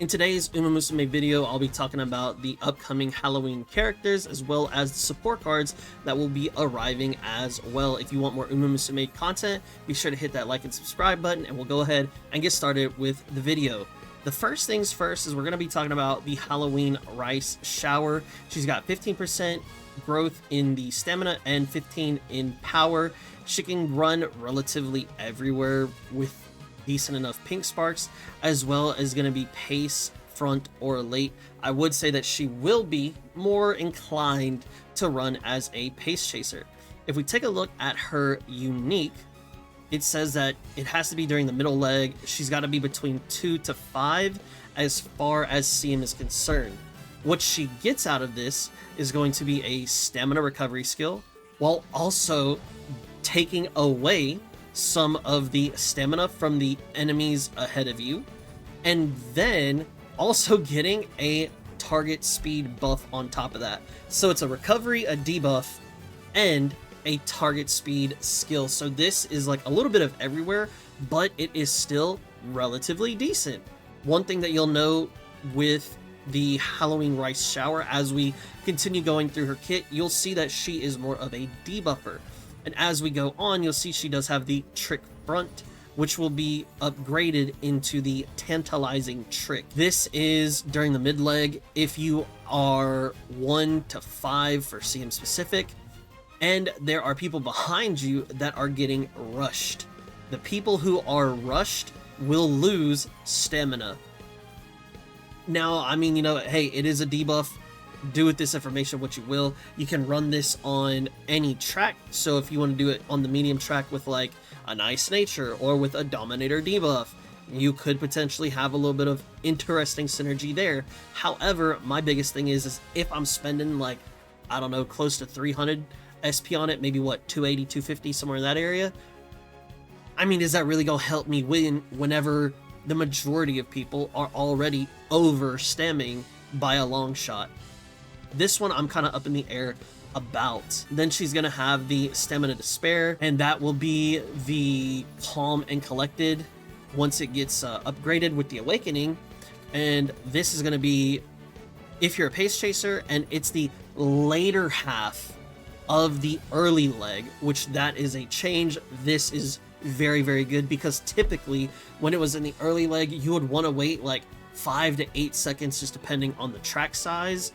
In today's Umamusume video, I'll be talking about the upcoming Halloween characters as well as the support cards that will be arriving as well. If you want more Umamusume content, be sure to hit that like and subscribe button, and we'll go ahead and get started with the video. The first things first is we're going to be talking about the Halloween Rice Shower. She's got 15% growth in the stamina and 15 in power. She can run relatively everywhere with decent enough pink sparks, as well as going to be pace, front, or late. I would say that she will be more inclined to run as a pace chaser. If we take a look at her unique, it says that it has to be during the middle leg. She's got to be between 2 to 5 as far as CM is concerned. What she gets out of this is going to be a stamina recovery skill, while also taking away some of the stamina from the enemies ahead of you, and then also getting a target speed buff on top of that. So it's a recovery, a debuff, and a target speed skill. So this is like a little bit of everywhere, but it is still relatively decent. One thing that you'll know with the Halloween Rice Shower, as we continue going through her kit, you'll see that she is more of a debuffer. And as we go on, you'll see she does have the Trick Front, which will be upgraded into the Tantalizing Trick. This is during the mid leg if you are 1 to 5 for CM specific, and there are people behind you that are getting rushed. The people who are rushed will lose stamina. Now, I mean, you know, hey, it is a debuff. Do with this information what you will. You can run this on any track, so if you want to do it on the medium track with like a Nice Nature or with a Dominator debuff, you could potentially have a little bit of interesting synergy there. However, my biggest thing is if I'm spending like, I don't know, close to 300 SP on it, maybe what, 280, 250, somewhere in that area, I mean, is that really gonna help me win whenever the majority of people are already over stemming by a long shot? This one I'm kind of up in the air about. Then she's going to have the Stamina to Spare, and that will be the Calm and Collected once it gets upgraded with the Awakening. And this is going to be if you're a pace chaser, and it's the later half of the early leg, which that is a change. This is very, very good, because typically when it was in the early leg, you would want to wait like 5 to 8 seconds, just depending on the track size,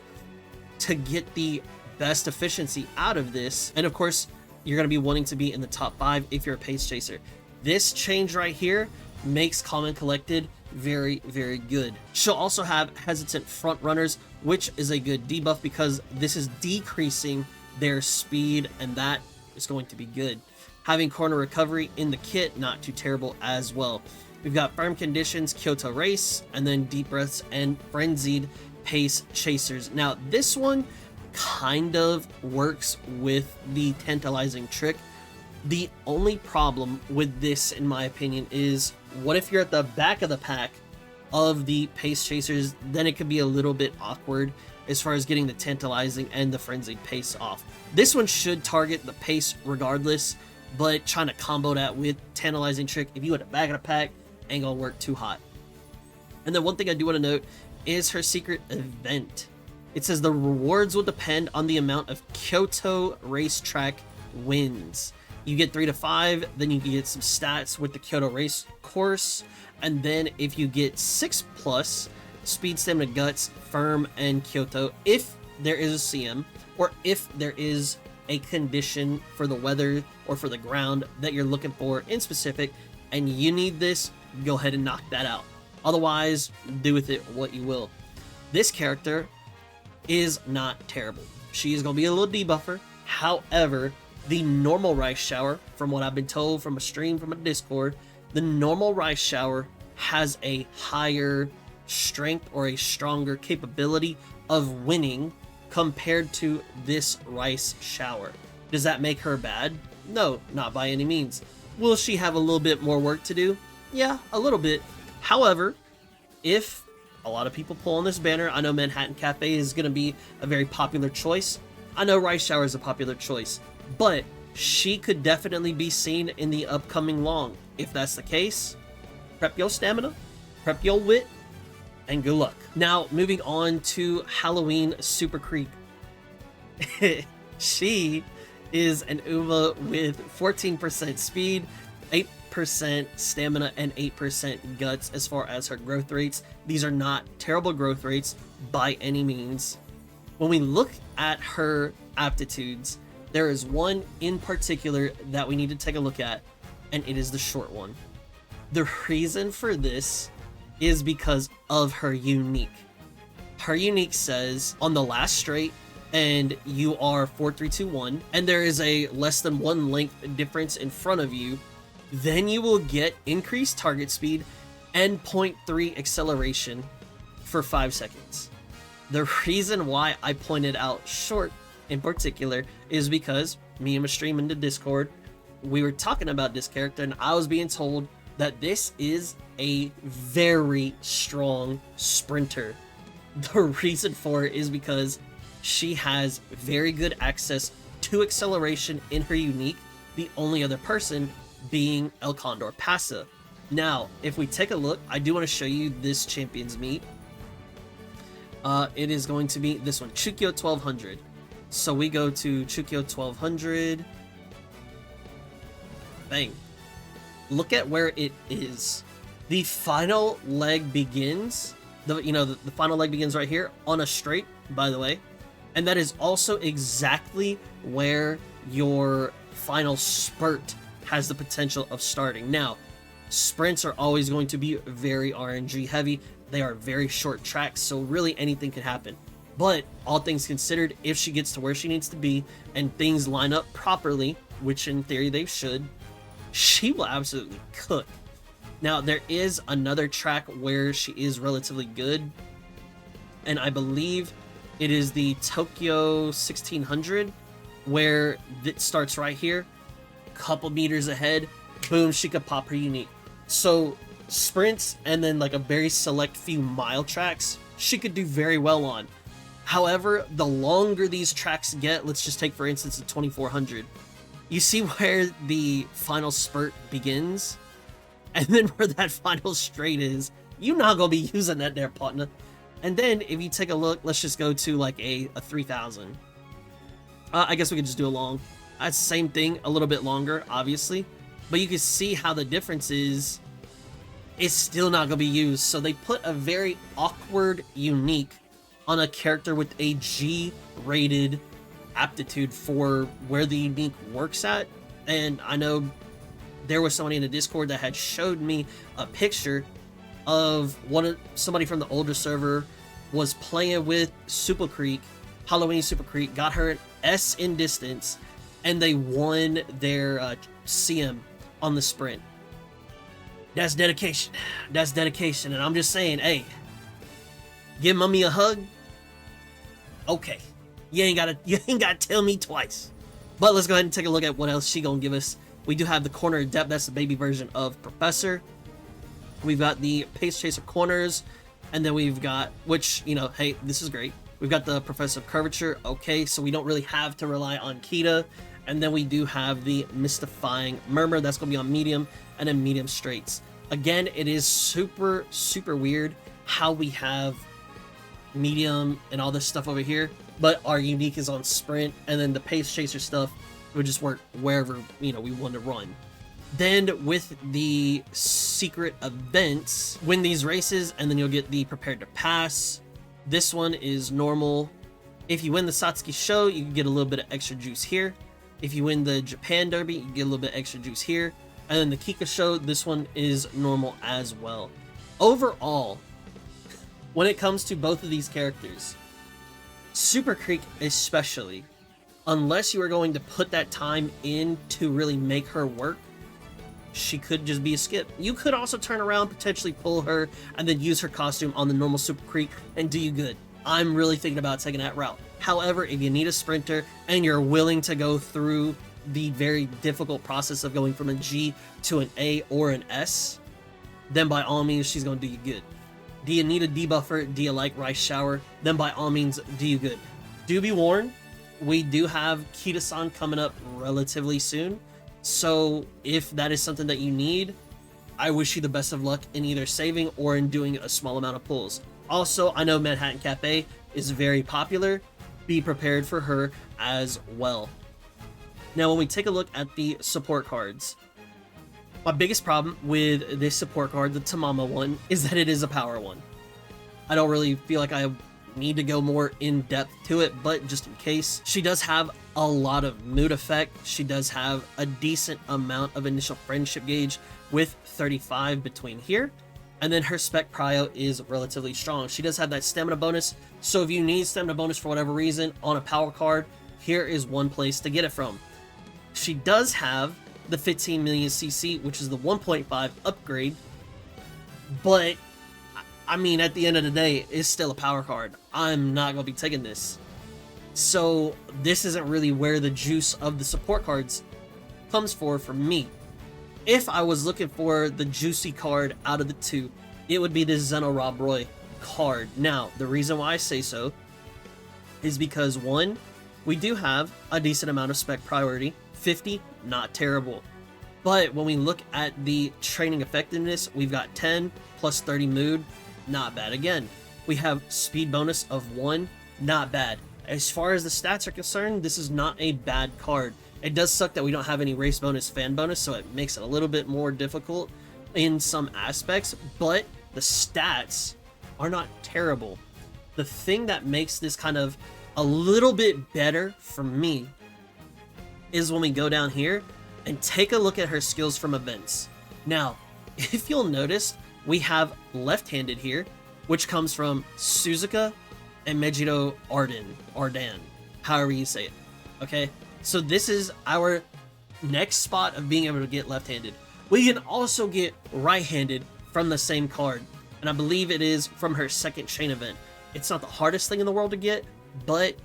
to get the best efficiency out of this. And of course, you're going to be wanting to be in the top 5 if you're a pace chaser. This change right here makes Calm and Collected very, very good. She'll also have Hesitant Front Runners, which is a good debuff because this is decreasing their speed, and that is going to be good. Having Corner Recovery in the kit, not too terrible as well. We've got Firm Conditions, Kyoto Race, and then Deep Breaths and Frenzied Pace Chasers. Now, this one kind of works with the Tantalizing Trick. The only problem with this, in my opinion, is what if you're at the back of the pack of the Pace Chasers? Then it could be a little bit awkward as far as getting the Tantalizing and the Frenzied Pace off. This one should target the Pace regardless, but trying to combo that with Tantalizing Trick, if you at the back of the pack, ain't gonna work too hot. And then one thing I do want to note is her secret event. It says the rewards will depend on the amount of Kyoto racetrack wins. You get 3 to 5, then you can get some stats with the Kyoto race course, and then if you get 6+ Speed, Stamina, Guts, Firm, and Kyoto, if there is a CM, or if there is a condition for the weather or for the ground that you're looking for in specific, and you need this, go ahead and knock that out. Otherwise, do with it what you will. This character is not terrible. She is going to be a little debuffer. However, the normal Rice Shower, from what I've been told from a stream from a Discord, the normal Rice Shower has a higher strength or a stronger capability of winning compared to this Rice Shower. Does that make her bad? No, not by any means. Will she have a little bit more work to do? Yeah, a little bit. However, if a lot of people pull on this banner, I know Manhattan Cafe is going to be a very popular choice. I know Rice Shower is a popular choice, but she could definitely be seen in the upcoming long. If that's the case, prep your stamina, prep your wit, and good luck. Now, moving on to Halloween Super Creep. She is an Uma with 14% speed, 8% stamina, and 8% guts as far as her growth rates. These are not terrible growth rates by any means. When we look at her aptitudes, there is one in particular that we need to take a look at, and it is the short one. The reason for this is because of her unique. Her unique says on the last straight, and you are 4321, and there is a less than 1 length difference in front of you, then you will get increased target speed and 0.3 acceleration for 5 seconds. The reason why I pointed out short in particular is because me and my stream in the Discord, we were talking about this character, and I was being told that this is a very strong sprinter. The reason for it is because she has very good access to acceleration in her unique, the only other person being El Condor Pasa. Now, if we take a look, I do want to show you this champion's meet. It is going to be this one, Chukyo 1200. So we go to Chukyo 1200. Bang. Look at where it is. The final leg begins, the final leg begins right here on a straight, by the way. And that is also exactly where your final spurt has the potential of starting. Now, sprints are always going to be very RNG heavy. They are very short tracks, so really anything can happen. But all things considered, if she gets to where she needs to be and things line up properly, which in theory they should, she will absolutely cook. Now, there is another track where she is relatively good, and I believe it is the Tokyo 1600, where it starts right here, couple meters ahead, boom, she could pop her unique. So sprints and then like a very select few mile tracks, she could do very well on. However, the longer these tracks get, let's just take for instance the 2400. You see where the final spurt begins? And then where that final straight is, you're not gonna be using that there, partner. And then if you take a look, let's just go to like a 3000. I guess we could just do a long. That's the same thing, a little bit longer, obviously. But you can see how the difference is, it's still not gonna be used. So they put a very awkward unique on a character with a G-rated aptitude for where the unique works at. And I know there was somebody in the Discord that had showed me a picture of somebody from the older server was playing with Super Creek, Halloween Super Creek, got her an S in distance, and they won their CM on the sprint. That's dedication. That's dedication. And I'm just saying, hey, give mommy a hug. Okay, you ain't gotta tell me twice. But let's go ahead and take a look at what else she gonna give us. We do have the Corner Adept. That's the baby version of Professor. We've got the Pace Chaser Corners, and then we've got, which, hey, this is great. We've got the Professor of Curvature. Okay, so we don't really have to rely on Kita. And then we do have the Mystifying Murmur. That's going to be on medium, and then medium straights. Again, it is super, super weird how we have medium and all this stuff over here, but our unique is on sprint, and then the Pace Chaser stuff would just work wherever, we want to run. Then with the secret events, win these races, and then you'll get the Prepared to Pass. This one is normal. If you win the Satsuki Show, you can get a little bit of extra juice here. If you win the Japan Derby, you get a little bit extra juice here. And then the Kika Show, this one is normal as well. Overall, when it comes to both of these characters, Super Creek especially, unless you are going to put that time in to really make her work, she could just be a skip. You could also turn around, potentially pull her, and then use her costume on the normal Super Creek and do you good. I'm really thinking about taking that route. However, if you need a sprinter and you're willing to go through the very difficult process of going from a G to an A or an S, then by all means, she's going to do you good. Do you need a debuffer? Do you like Rice Shower? Then by all means, do you good. Do be warned, we do have Kita-san coming up relatively soon. So if that is something that you need, I wish you the best of luck in either saving or in doing a small amount of pulls. Also, I know Manhattan Cafe is very popular. Be prepared for her as well. Now, when we take a look at the support cards, my biggest problem with this support card, the Tamamo one, is that it is a power one. I don't really feel like I need to go more in depth to it, but just in case, she does have a lot of mood effect. She does have a decent amount of initial friendship gauge with 35 between here, and then her spec prio is relatively strong. She does have that stamina bonus, so if you need stamina bonus for whatever reason on a power card, here is one place to get it from. She does have the 15 million CC, which is the 1.5 upgrade, but I mean, at the end of the day, it's still a power card. I'm not going to be taking this. So this isn't really where the juice of the support cards comes for me. If I was looking for the juicy card out of the two, it would be this Zenno Rob Roy card. Now, the reason why I say so is because, one, we do have a decent amount of spec priority. 50, not terrible. But when we look at the training effectiveness, we've got 10 plus 30 mood. Not bad again. We have speed bonus of 1, not bad. As far as the stats are concerned, this is not a bad card. It does suck that we don't have any race bonus, fan bonus, so it makes it a little bit more difficult in some aspects, but the stats are not terrible. The thing that makes this kind of a little bit better for me is when we go down here and take a look at her skills from events. Now, if you'll notice, we have left-handed here, which comes from Suzuka and Megiddo Arden, however you say it, okay? So this is our next spot of being able to get left-handed. We can also get right-handed from the same card, and I believe it is from her second chain event. It's not the hardest thing in the world to get, but,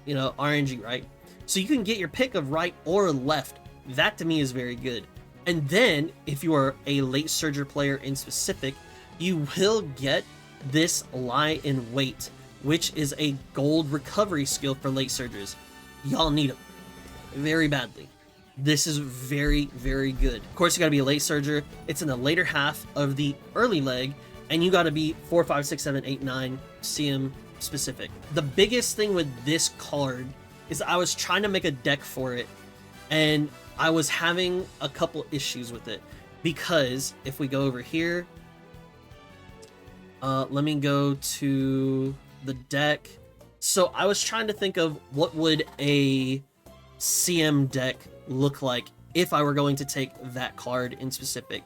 you know, RNG, right? So you can get your pick of right or left. That to me is very good. And then, if you are a late surger player in specific, you will get this lie in wait, which is a gold recovery skill for late surgers. Y'all need them very badly. This is very, very good. Of course, you gotta be a late surger. It's in the later half of the early leg, and you gotta be 4, 5, 6, 7, 8, 9 CM specific. The biggest thing with this card is I was trying to make a deck for it, and I was having a couple issues with it, because if we go over here, let me go to the deck. So I was trying to think of what would a CM deck look like if I were going to take that card in specific.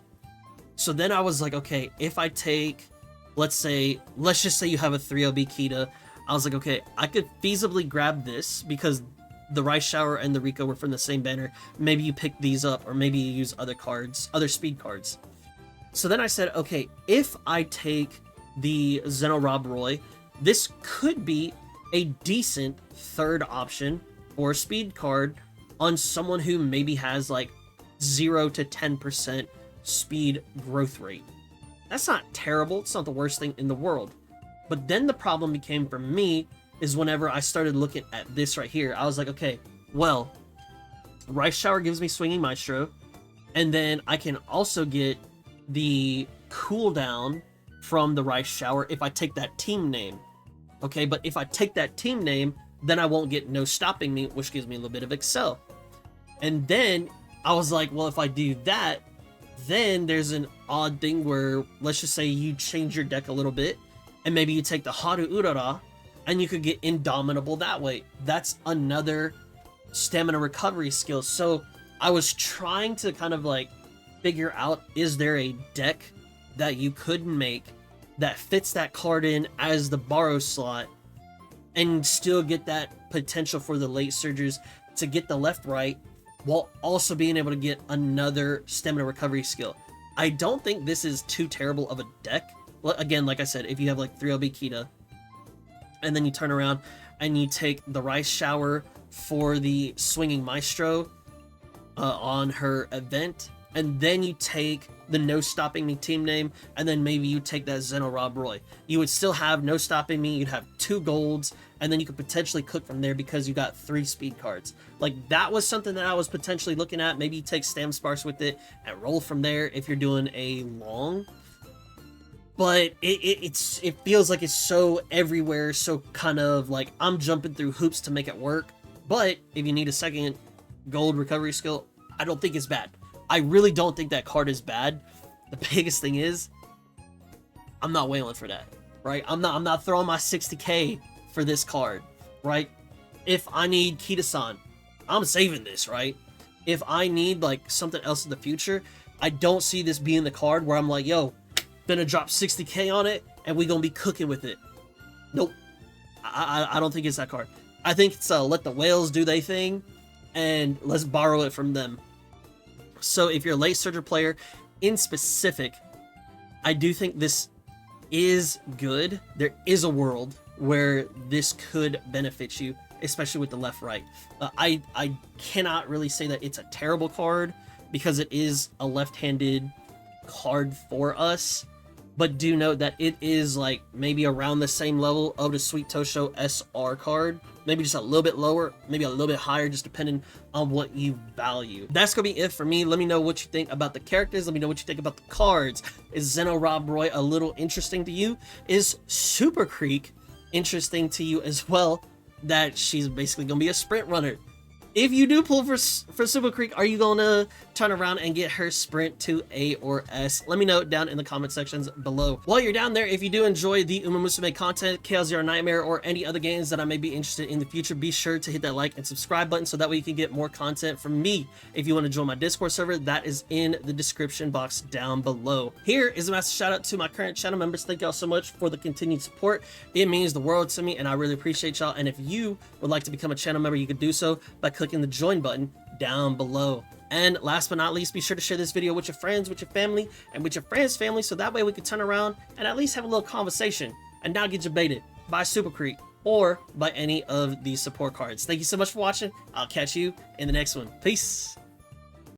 So then I was like, okay, if I take, let's just say you have a 3OB Kita, I was like, okay, I could feasibly grab this because the Rice Shower and the Rico were from the same banner. Maybe you pick these up, or maybe you use other cards, other speed cards. So then I said, okay, if I take the Zenno Rob Roy, this could be a decent third option for a speed card on someone who maybe has like 0 to 10% speed growth rate. That's not terrible. It's not the worst thing in the world. But then the problem became for me is whenever I started looking at this right here, I was like, okay, well, Rice Shower gives me Swinging Maestro, and then I can also get the cooldown from the Rice Shower if I take that team name. Okay, but if I take that team name, then I won't get No Stopping Me, which gives me a little bit of Excel. And then I was like, well, if I do that, then there's an odd thing where, let's just say you change your deck a little bit, and maybe you take the Haru Urara, and you could get Indomitable that way. That's another stamina recovery skill. So I was trying to kind of like figure out, is there a deck that you could make that fits that card in as the borrow slot and still get that potential for the late surgers to get the left right while also being able to get another stamina recovery skill. I don't think this is too terrible of a deck. Well, again, like I said, if you have like 3LB Kita, and then you turn around and you take the Rice Shower for the Swinging Maestro on her event, and then you take the No Stopping Me team name, and then maybe you take that Zenno Rob Roy. You would still have No Stopping Me, you'd have 2 golds, and then you could potentially cook from there because you got 3 speed cards. Like, that was something that I was potentially looking at. Maybe you take Stam Sparks with it and roll from there if you're doing a long. but it feels like it's so everywhere, so kind of like I'm jumping through hoops to make it work. But if you need a second gold recovery skill, I don't think it's bad. I really don't think that card is bad. The biggest thing is, I'm not wailing for that, right? I'm not throwing my 60k for this card, right? If I need Kita-san, I'm saving this, right? If I need like something else in the future, I don't see this being the card where I'm like, yo, gonna drop 60k on it and we gonna be cooking with it. Nope. I don't think it's that card. I think it's let the whales do their thing and let's borrow it from them. So if you're a late surger player in specific, I do think this is good. There is a world where this could benefit you, especially with the left right. I cannot really say that it's a terrible card because it is a left-handed card for us, but do note that it is like maybe around the same level of the Sweet Tosho SR card, maybe just a little bit lower, maybe a little bit higher, just depending on what you value. That's gonna be it for me. Let me know what you think about the characters. Let me know what you think about the cards. Is Zenno Rob Roy a little interesting to you? Is Super Creek interesting to you as well, that she's basically gonna be a sprint runner? If you do pull for Super Creek, are you gonna turn around and get her sprint to A or S? Let me know down in the comment sections below. While you're down there, if you do enjoy the Umamusume content, Chaos Zero Nightmare, or any other games that I may be interested in the future, be sure to hit that like and subscribe button so that way you can get more content from me. If you want to join my Discord server, that is in the description box down below. Here is a massive shout out to my current channel members. Thank y'all so much for the continued support. It means the world to me and I really appreciate y'all. And if you would like to become a channel member, you could do so by clicking the join button down below. And last but not least, be sure to share this video with your friends, with your family, and with your friends' family, so that way we can turn around and at least have a little conversation and not get debated by Super Creek or by any of these support cards. Thank you so much for watching. I'll catch you in the next one. Peace.